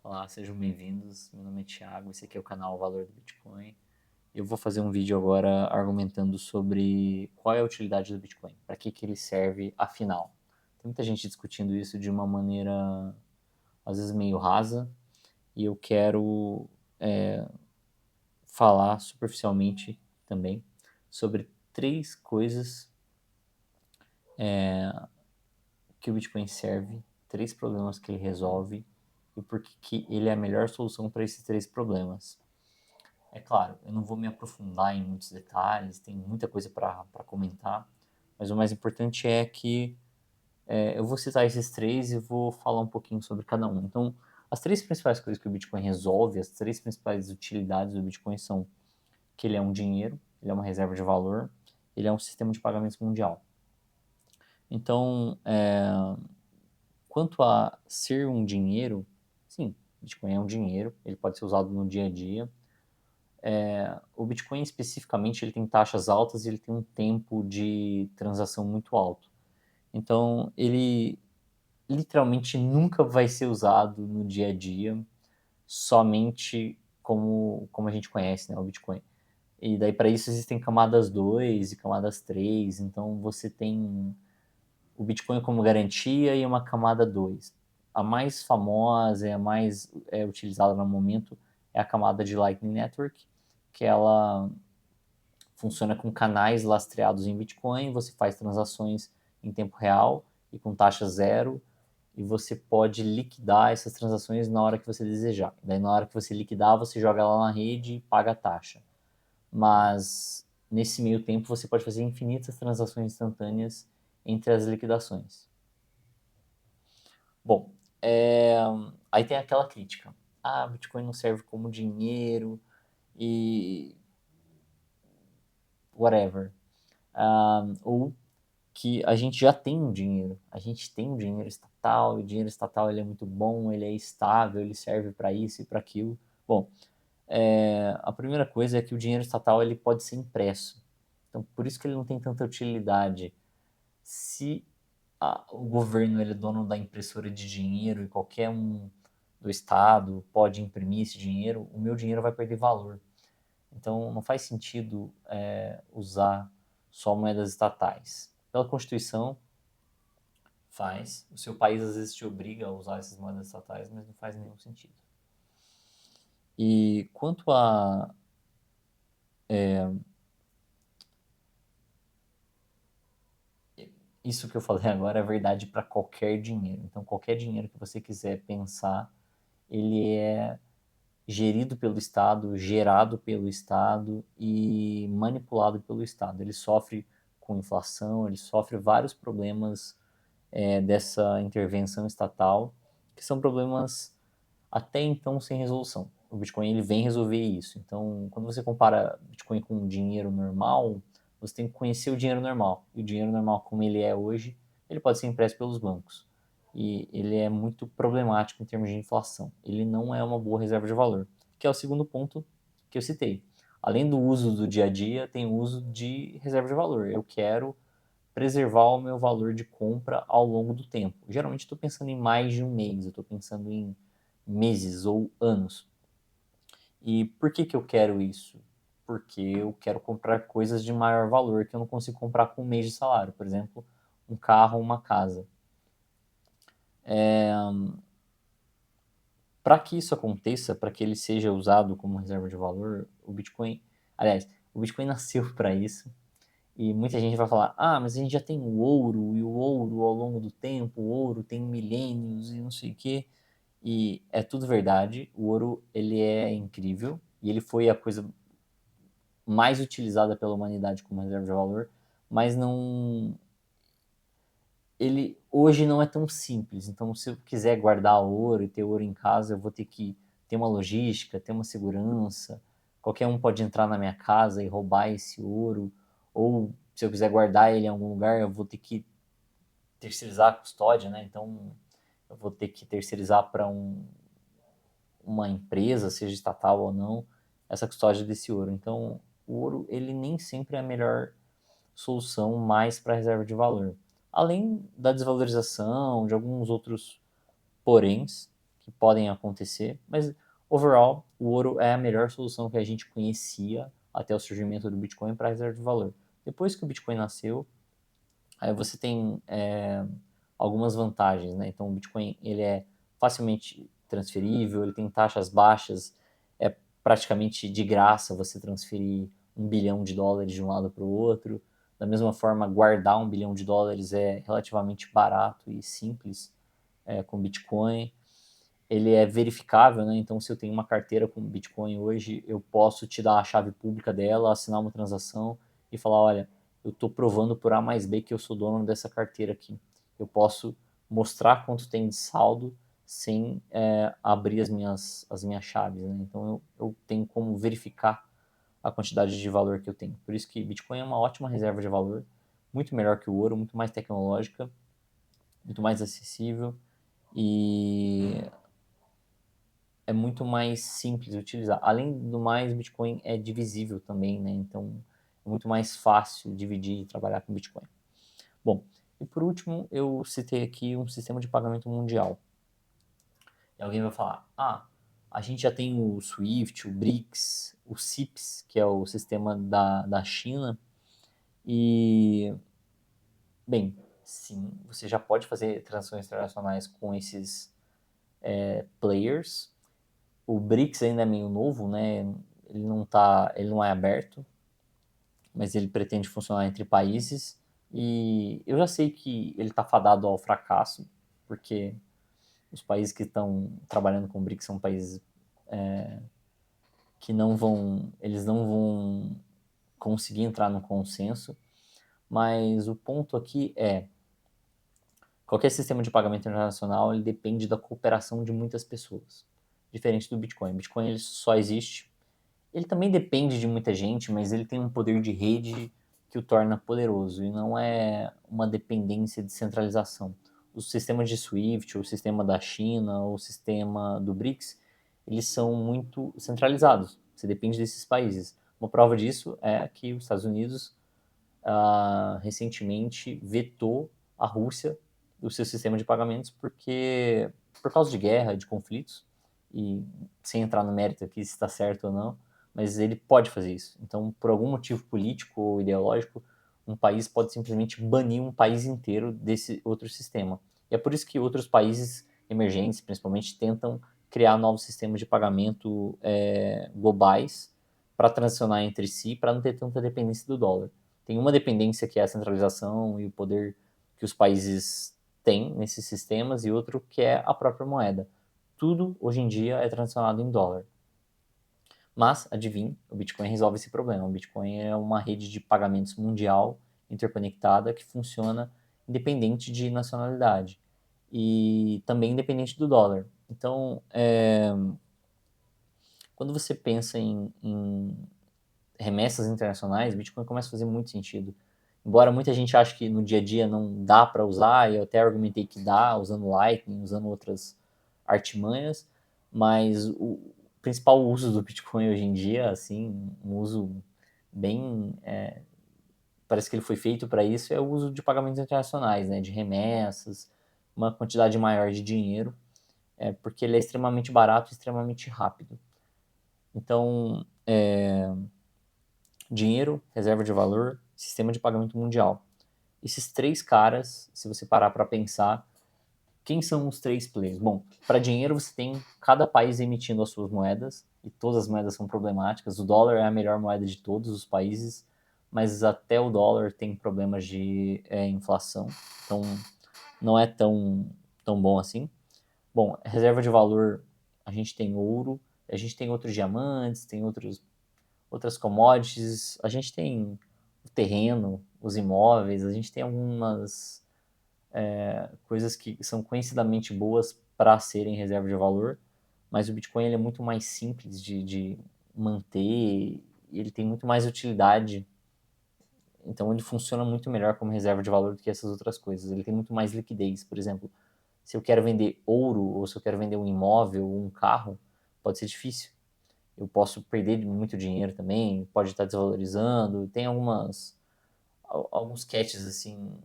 Olá, sejam bem-vindos. Meu nome é Thiago, esse aqui é o canal Valor do Bitcoin. Eu vou fazer um vídeo agora argumentando sobre qual é a utilidade do Bitcoin, para que ele serve afinal. Tem muita gente discutindo isso de uma maneira, às vezes, meio rasa, e eu quero falar superficialmente também sobre três coisas que o Bitcoin serve, três problemas que ele resolve e por que ele é a melhor solução para esses três problemas. É claro, eu não vou me aprofundar em muitos detalhes, tem muita coisa para comentar, mas o mais importante é que eu vou citar esses três e vou falar um pouquinho sobre cada um. Então, as três principais coisas que o Bitcoin resolve, as três principais utilidades do Bitcoin são que ele é um dinheiro, ele é uma reserva de valor, ele é um sistema de pagamentos mundial. Então, quanto a ser um dinheiro, sim, Bitcoin é um dinheiro, ele pode ser usado no dia a dia. O Bitcoin especificamente ele tem taxas altas e ele tem um tempo de transação muito alto. Então ele literalmente nunca vai ser usado no dia a dia somente como a gente conhece, né, o Bitcoin. E daí para isso existem camadas 2 e camadas 3, então você tem o Bitcoin como garantia e uma camada 2. A mais famosa e a mais utilizada no momento é a camada de Lightning Network, que ela funciona com canais lastreados em Bitcoin, você faz transações em tempo real e com taxa zero, e você pode liquidar essas transações na hora que você desejar. Daí na hora que você liquidar, você joga lá na rede e paga a taxa. Mas nesse meio tempo você pode fazer infinitas transações instantâneas entre as liquidações. Bom, aí tem aquela crítica. Ah, Bitcoin não serve como dinheiro e whatever. Ou que a gente já tem um dinheiro. A gente tem um dinheiro estatal, e o dinheiro estatal ele é muito bom, ele é estável, ele serve para isso e para aquilo. Bom, a primeira coisa é que o dinheiro estatal ele pode ser impresso. Então, por isso que ele não tem tanta utilidade. Se o governo ele é dono da impressora de dinheiro e qualquer um do estado pode imprimir esse dinheiro, o meu dinheiro vai perder valor. Então, não faz sentido usar só moedas estatais. Pela Constituição, faz. O seu país às vezes te obriga a usar essas moedas estatais, mas não faz nenhum sentido. E quanto a isso que eu falei agora é verdade para qualquer dinheiro. Então, qualquer dinheiro que você quiser pensar, ele é gerido pelo Estado, gerado pelo Estado e manipulado pelo Estado. Ele sofre com inflação, ele sofre vários problemas dessa intervenção estatal, que são problemas até então sem resolução. O Bitcoin ele vem resolver isso. Então, quando você compara Bitcoin com dinheiro normal, você tem que conhecer o dinheiro normal. E o dinheiro normal, como ele é hoje, ele pode ser impresso pelos bancos. E ele é muito problemático em termos de inflação. Ele não é uma boa reserva de valor, que é o segundo ponto que eu citei. Além do uso do dia a dia, tem o uso de reserva de valor. Eu quero preservar o meu valor de compra ao longo do tempo. Geralmente estou pensando em mais de um mês, eu estou pensando em meses ou anos. E por que eu quero isso? Porque eu quero comprar coisas de maior valor que eu não consigo comprar com um mês de salário. Por exemplo, um carro ou uma casa. Para que isso aconteça, para que ele seja usado como reserva de valor, o Bitcoin, aliás, o Bitcoin nasceu para isso. E muita gente vai falar, ah, mas a gente já tem o ouro, e o ouro ao longo do tempo, o ouro tem milênios e não sei o quê. E é tudo verdade, o ouro ele é incrível, e ele foi a coisa mais utilizada pela humanidade como reserva de valor, mas não... Ele hoje não é tão simples, então se eu quiser guardar ouro e ter ouro em casa, eu vou ter que ter uma logística, ter uma segurança, qualquer um pode entrar na minha casa e roubar esse ouro, ou se eu quiser guardar ele em algum lugar, eu vou ter que terceirizar a custódia, né? Então eu vou ter que terceirizar para uma empresa, seja estatal ou não, essa custódia desse ouro. Então o ouro ele nem sempre é a melhor solução mais para reserva de valor. Além da desvalorização, de alguns outros poréns que podem acontecer, mas overall, o ouro é a melhor solução que a gente conhecia até o surgimento do Bitcoin para reserva de valor. Depois que o Bitcoin nasceu, aí você tem algumas vantagens, né? Então o Bitcoin ele é facilmente transferível, ele tem taxas baixas, é praticamente de graça você transferir $1 bilhão de um lado para o outro. Da mesma forma, guardar $1 bilhão é relativamente barato e simples com Bitcoin. Ele é verificável, né? Então, se eu tenho uma carteira com Bitcoin hoje, eu posso te dar a chave pública dela, assinar uma transação e falar, olha, eu estou provando por A mais B que eu sou dono dessa carteira aqui. Eu posso mostrar quanto tem de saldo sem abrir as minhas chaves, né? Então, eu tenho como verificar a quantidade de valor que eu tenho. Por isso que Bitcoin é uma ótima reserva de valor, muito melhor que o ouro, muito mais tecnológica, muito mais acessível e é muito mais simples de utilizar. Além do mais, Bitcoin é divisível também, né? Então é muito mais fácil dividir e trabalhar com Bitcoin. Bom, e por último, eu citei aqui um sistema de pagamento mundial. E alguém vai falar, a gente já tem o SWIFT, o BRICS, o CIPS, que é o sistema da China, e, bem, sim, você já pode fazer transações internacionais com esses players. O BRICS ainda é meio novo, né? Ele não é aberto, mas ele pretende funcionar entre países. E eu já sei que ele está fadado ao fracasso, porque os países que estão trabalhando com o BRICS são países que eles não vão conseguir entrar no consenso. Mas o ponto aqui é, qualquer sistema de pagamento internacional ele depende da cooperação de muitas pessoas, diferente do Bitcoin. O Bitcoin ele só existe. Ele também depende de muita gente, mas ele tem um poder de rede que o torna poderoso e não é uma dependência de centralização. Os sistemas de SWIFT, o sistema da China, o sistema do BRICS, eles são muito centralizados. Você depende desses países. Uma prova disso é que os Estados Unidos recentemente vetou a Rússia do seu sistema de pagamentos porque por causa de guerra, de conflitos, e sem entrar no mérito aqui se está certo ou não, mas ele pode fazer isso. Então, por algum motivo político ou ideológico, um país pode simplesmente banir um país inteiro desse outro sistema. E é por isso que outros países emergentes, principalmente, tentam criar novos sistemas de pagamento globais para transacionar entre si, para não ter tanta dependência do dólar. Tem uma dependência que é a centralização e o poder que os países têm nesses sistemas e outro que é a própria moeda. Tudo hoje em dia é transacionado em dólar. Mas, adivinhe, o Bitcoin resolve esse problema. O Bitcoin é uma rede de pagamentos mundial interconectada que funciona independente de nacionalidade e também independente do dólar. Então, quando você pensa em remessas internacionais, Bitcoin começa a fazer muito sentido. Embora muita gente ache que no dia a dia não dá para usar, eu até argumentei que dá, usando Lightning, usando outras artimanhas, mas o principal uso do Bitcoin hoje em dia, assim, um uso bem... parece que ele foi feito para isso, é o uso de pagamentos internacionais, né, de remessas, uma quantidade maior de dinheiro, porque ele é extremamente barato e extremamente rápido. Então, dinheiro, reserva de valor, sistema de pagamento mundial. Esses três caras, se você parar para pensar, quem são os três players? Bom, para dinheiro você tem cada país emitindo as suas moedas, e todas as moedas são problemáticas. O dólar é a melhor moeda de todos os países, mas até o dólar tem problemas de inflação, então não é tão bom assim. Bom, reserva de valor, a gente tem ouro, a gente tem outros diamantes, tem outras commodities, a gente tem o terreno, os imóveis, a gente tem algumas coisas que são conhecidamente boas para serem reserva de valor, mas o Bitcoin ele é muito mais simples de manter, ele tem muito mais utilidade, então ele funciona muito melhor como reserva de valor do que essas outras coisas. Ele tem muito mais liquidez, por exemplo, se eu quero vender ouro ou se eu quero vender um imóvel ou um carro, pode ser difícil. Eu posso perder muito dinheiro também, pode estar desvalorizando, tem alguns catches assim,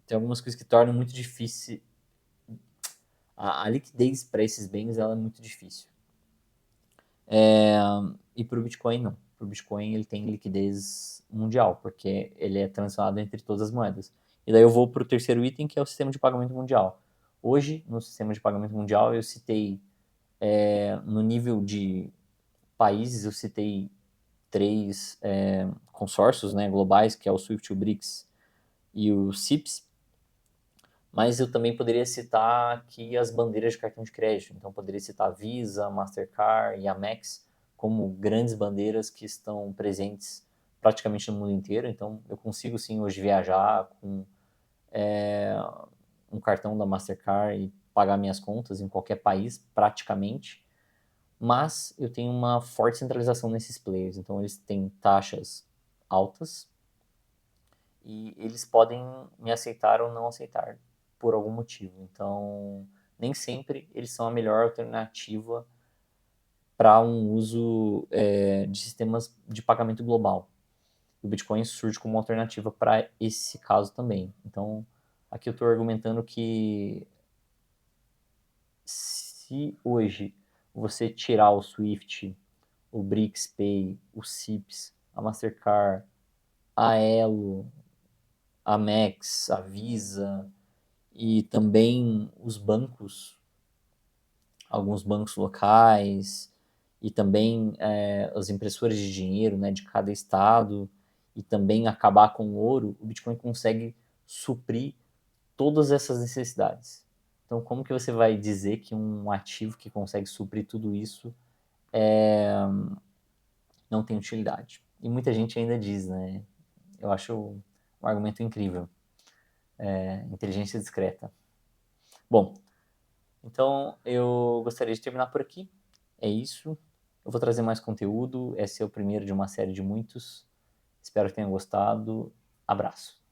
tem algumas coisas que tornam muito difícil A liquidez para esses bens ela é muito difícil. E para o Bitcoin não. Para o Bitcoin ele tem liquidez mundial, porque ele é transacionado entre todas as moedas. E daí eu vou para o terceiro item, que é o sistema de pagamento mundial. Hoje, no sistema de pagamento mundial, eu citei, no nível de países, eu citei três consórcios, né, globais, que é o SWIFT, o BRICS e o CIPS, mas eu também poderia citar aqui as bandeiras de cartão de crédito. Então, poderia citar a Visa, Mastercard e Amex como grandes bandeiras que estão presentes praticamente no mundo inteiro. Então, eu consigo sim hoje viajar com um cartão da Mastercard e pagar minhas contas em qualquer país, praticamente. Mas eu tenho uma forte centralização nesses players. Então, eles têm taxas altas e eles podem me aceitar ou não aceitar por algum motivo. Então, nem sempre eles são a melhor alternativa para um uso de sistemas de pagamento global. O Bitcoin surge como alternativa para esse caso também. Então, aqui eu estou argumentando que se hoje você tirar o Swift, o BRICS Pay, o CIPS, a Mastercard, a Elo, a Amex, a Visa, e também os bancos, alguns bancos locais, e também as impressoras de dinheiro, né, de cada estado, e também acabar com o ouro, o Bitcoin consegue suprir todas essas necessidades. Então, como que você vai dizer que um ativo que consegue suprir tudo isso não tem utilidade? E muita gente ainda diz, né? Eu acho um argumento incrível. Inteligência discreta. Bom, então, eu gostaria de terminar por aqui. É isso. Eu vou trazer mais conteúdo. Esse é o primeiro de uma série de muitos. Espero que tenham gostado. Abraço.